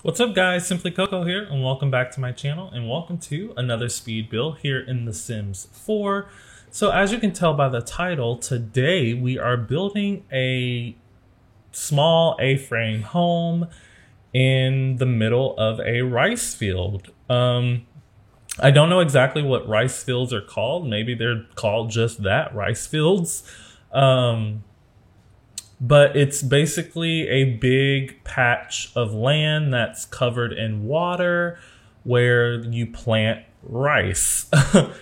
What's up guys, Simply Coco here and welcome back to my channel and welcome to another speed build here in The Sims 4. So as you can tell by the title, today we are building a small A-frame home in the middle of a rice field. I don't know exactly what rice fields are called. Maybe they're called just that, rice fields. But it's basically a big patch of land that's covered in water where you plant rice.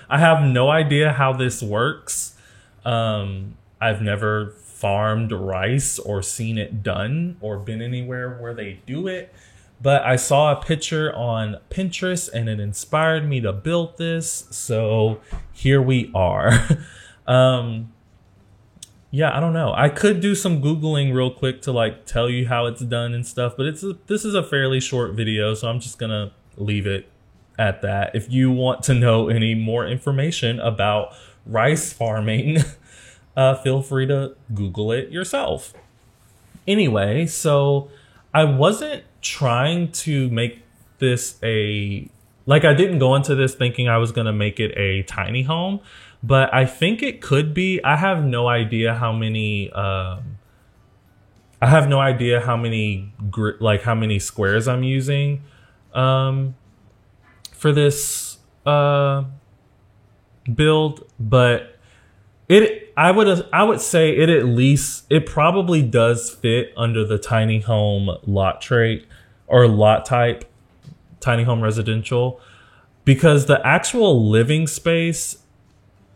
I have no idea how this works. I've never farmed rice or seen it done or been anywhere where they do it. But I saw a picture on Pinterest and it inspired me to build this. So here we are. Yeah, I don't know. I could do some Googling real quick to like tell you how it's done and stuff, but this is a fairly short video, so I'm just gonna leave it at that. If you want to know any more information about rice farming, feel free to Google it yourself. Anyway, so I wasn't trying to make this I didn't go into this thinking I was gonna make it a tiny home. But I think it could be. I have no idea how many. How many squares I'm using, for this build. But I would say it probably does fit under the tiny home lot trait or lot type, tiny home residential, because the actual living space,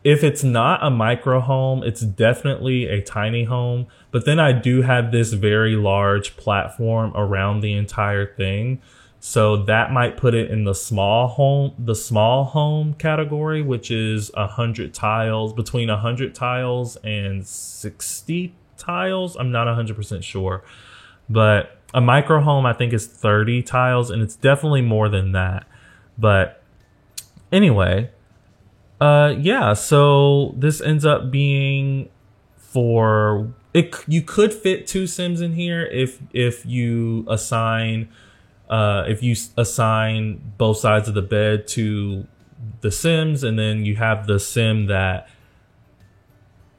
if it's not a micro home, it's definitely a tiny home. But then I do have this very large platform around the entire thing. So that might put it in the small home category, which is 100 tiles, between 100 tiles and 60 tiles. I'm not 100% sure. But a micro home, I think, is 30 tiles, and it's definitely more than that. But anyway, yeah, so this ends up being for it. You could fit 2 Sims in here if you assign both sides of the bed to the Sims, and then you have the Sim that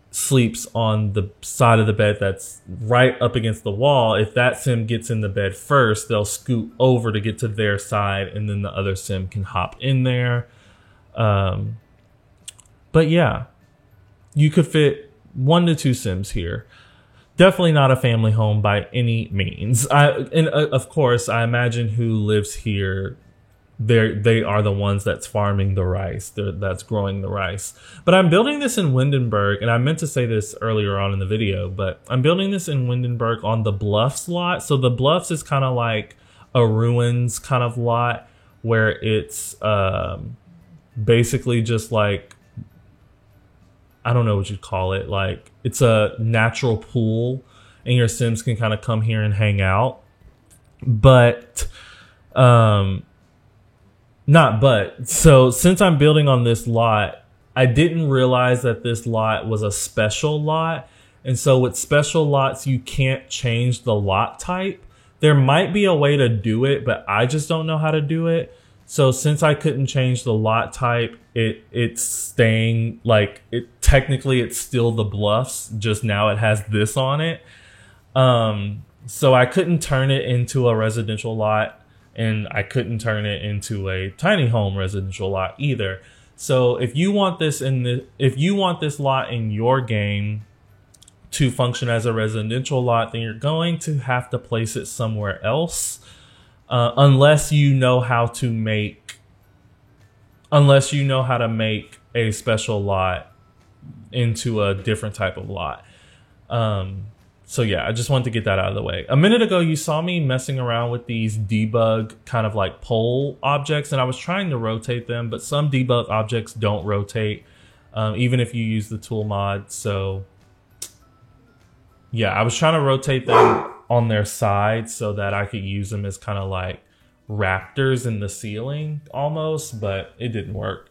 sleeps on the side of the bed that's right up against the wall. If that Sim gets in the bed first, they'll scoot over to get to their side, and then the other Sim can hop in there. But yeah, you could fit 1 to 2 Sims here. Definitely not a family home by any means. Of course, I imagine who lives here, they are the ones that's farming the rice, that's growing the rice. But I'm building this in Windenburg, and I meant to say this earlier on in the video, but I'm building this in Windenburg on the Bluffs lot. So the Bluffs is kind of like a ruins kind of lot where it's basically just like, I don't know what you'd call it. Like, it's a natural pool and your Sims can kind of come here and hang out. But, so since I'm building on this lot, I didn't realize that this lot was a special lot. And so with special lots, you can't change the lot type. There might be a way to do it, but I just don't know how to do it. So since I couldn't change the lot type, it's staying like it. Technically, it's still the Bluffs. Just now it has this on it. So I couldn't turn it into a residential lot, and I couldn't turn it into a tiny home residential lot either. So if you want this lot in your game to function as a residential lot, then you're going to have to place it somewhere else. Unless you know how to make a special lot into a different type of lot. So yeah, I just wanted to get that out of the way. A minute ago, you saw me messing around with these debug kind of like pole objects, and I was trying to rotate them, but some debug objects don't rotate, even if you use the tool mod. So yeah, I was trying to rotate them on their side so that I could use them as kind of like raptors in the ceiling almost, but it didn't work.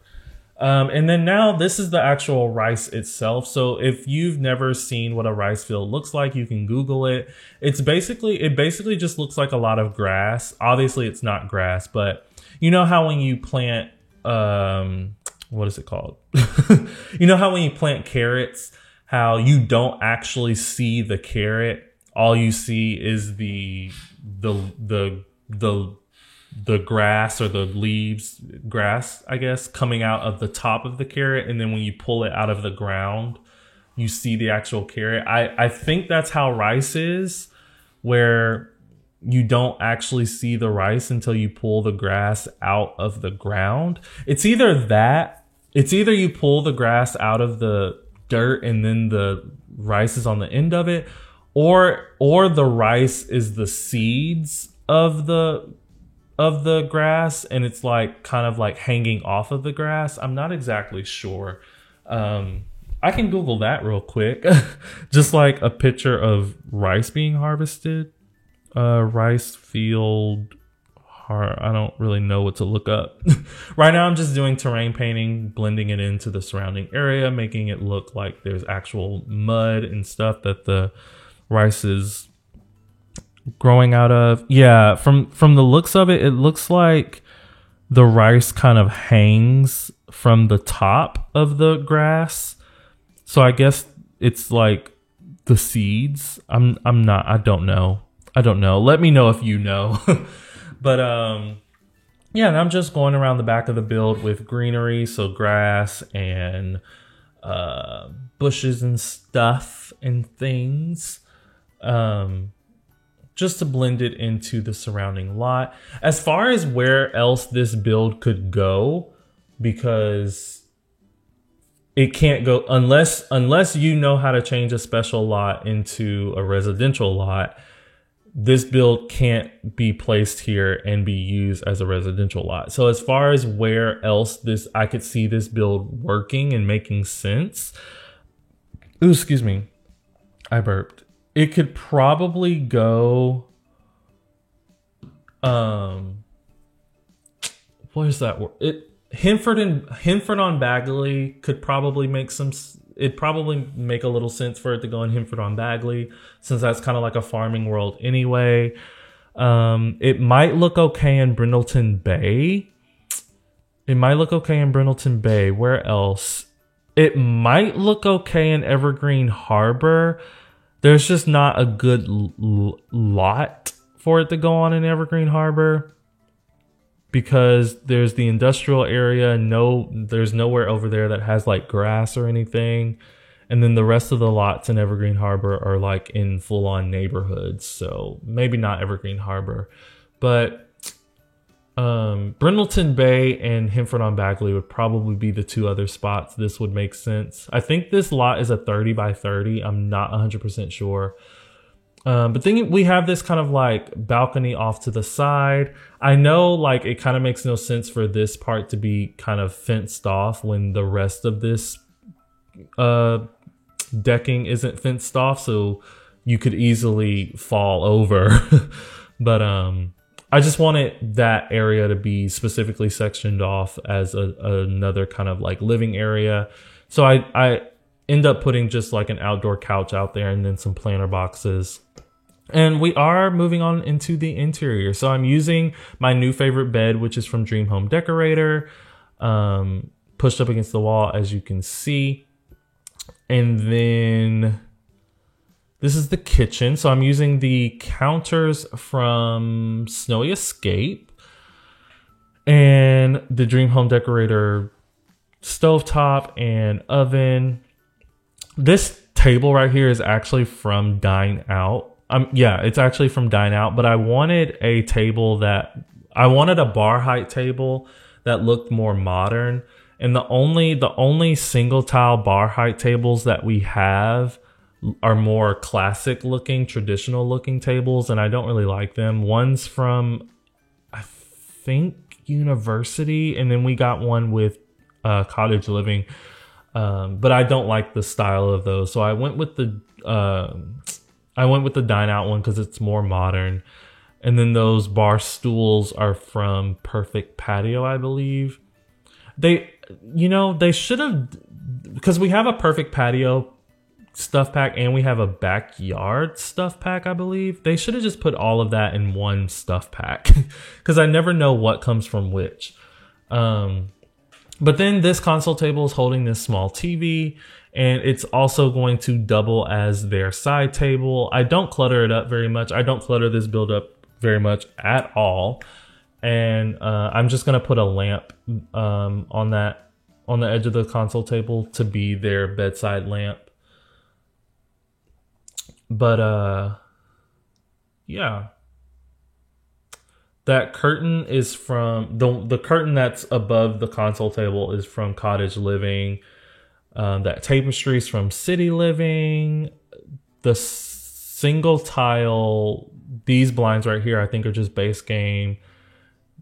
And then now this is the actual rice itself. So if you've never seen what a rice field looks like, you can Google it. It basically just looks like a lot of grass. Obviously it's not grass, but you know how when you plant, what is it called? You know how when you plant carrots, how you don't actually see the carrot. All you see is the grass or the leaves, grass, I guess, coming out of the top of the carrot. And then when you pull it out of the ground, you see the actual carrot. I think that's how rice is, where you don't actually see the rice until you pull the grass out of the ground. It's either you pull the grass out of the dirt and then the rice is on the end of it, or the rice is the seeds of the grass and it's like kind of like hanging off of the grass. I'm not exactly sure. I can Google that real quick. Just like a picture of rice being harvested. Rice field. I don't really know what to look up. Right now I'm just doing terrain painting, blending it into the surrounding area, making it look like there's actual mud and stuff that the rice is growing out of. Yeah, from the looks of it, it looks like the rice kind of hangs from the top of the grass. So I guess it's like the seeds. I don't know. Let me know if you know. But yeah, and I'm just going around the back of the build with greenery, so grass and bushes and stuff and things. Just to blend it into the surrounding lot. As far as where else this build could go, because it can't go unless you know how to change a special lot into a residential lot. This build can't be placed here and be used as a residential lot. So as far as where else I could see this build working and making sense. Ooh, excuse me. I burped. It could probably go, what is that word? Hinford on Bagley could probably it'd probably make a little sense for it to go in Hinford on Bagley, since that's kind of like a farming world anyway. It might look okay in Brindleton Bay. Where else? It might look okay in Evergreen Harbor. There's just not a good lot for it to go on in Evergreen Harbor, because there's the industrial area. There's nowhere over there that has like grass or anything. And then the rest of the lots in Evergreen Harbor are like in full on neighborhoods. So maybe not Evergreen Harbor, but Brindleton Bay and Hinford on Bagley would probably be the two other spots this would make sense. I think this lot is a 30 by 30. I'm not 100% sure. But then we have this kind of like balcony off to the side. I know like it kind of makes no sense for this part to be kind of fenced off when the rest of this decking isn't fenced off, so you could easily fall over. But I just wanted that area to be specifically sectioned off as another kind of like living area. So I end up putting just like an outdoor couch out there and then some planter boxes. And we are moving on into the interior. So I'm using my new favorite bed, which is from Dream Home Decorator, pushed up against the wall, as you can see. And then this is the kitchen. So I'm using the counters from Snowy Escape and the Dream Home Decorator stovetop and oven. This table right here is actually from Dine Out. Yeah, it's actually from Dine Out, but I wanted a bar height table that looked more modern. And the only single tile bar height tables that we have are more classic looking, traditional looking tables, and I don't really like them. One's from, I think, University, and then we got one with Cottage Living, but I don't like the style of those. So I went with the Dine Out one because it's more modern. And then those bar stools are from Perfect Patio, I believe. you know, they should have, because we have a perfect patio stuff pack and we have a backyard stuff pack, I believe. They should have just put all of that in one stuff pack because I never know what comes from which. But then this console table is holding this small TV, and it's also going to double as their side table. I don't clutter it up very much. I don't clutter this build up very much at all. And I'm just going to put a lamp on the edge of the console table to be their bedside lamp. But yeah. That curtain is from the curtain that's above the console table is from Cottage Living. That tapestry is from City Living. The single tile, these blinds right here, I think are just base game.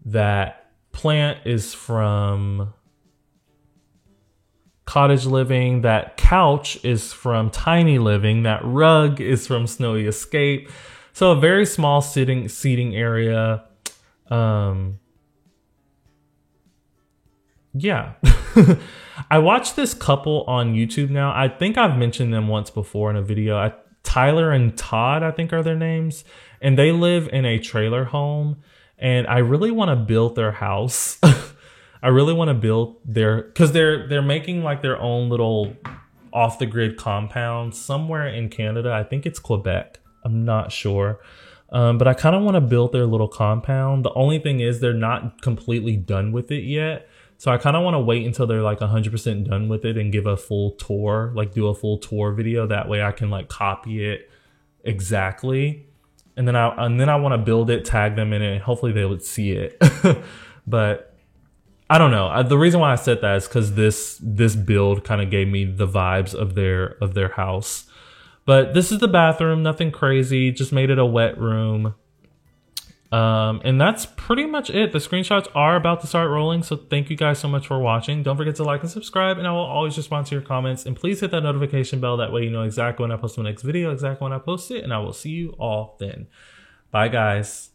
That plant is from Cottage Living. That couch is from Tiny Living. That rug is from Snowy Escape. So a very small seating area. Yeah. I watched this couple on YouTube now. I think I've mentioned them once before in a video. Tyler and Todd, I think are their names. And they live in a trailer home. And I really want to build their house. I really want to build because they're making like their own little off the grid compound somewhere in Canada. I think it's Quebec. I'm not sure. But I kind of want to build their little compound. The only thing is they're not completely done with it yet. So I kind of want to wait until they're like 100% done with it and give a full tour, like do a full tour video. That way I can like copy it exactly. And then I want to build it, tag them in it, and hopefully they would see it. But I don't know. The reason why I said that is because this build kind of gave me the vibes of their house. But this is the bathroom, nothing crazy, just made it a wet room. And that's pretty much it. The screenshots are about to start rolling, so thank you guys so much for watching. Don't forget to like and subscribe, and I will always respond to your comments. And please hit that notification bell, that way you know exactly when I post my next video, exactly when I post it, and I will see you all then. Bye, guys.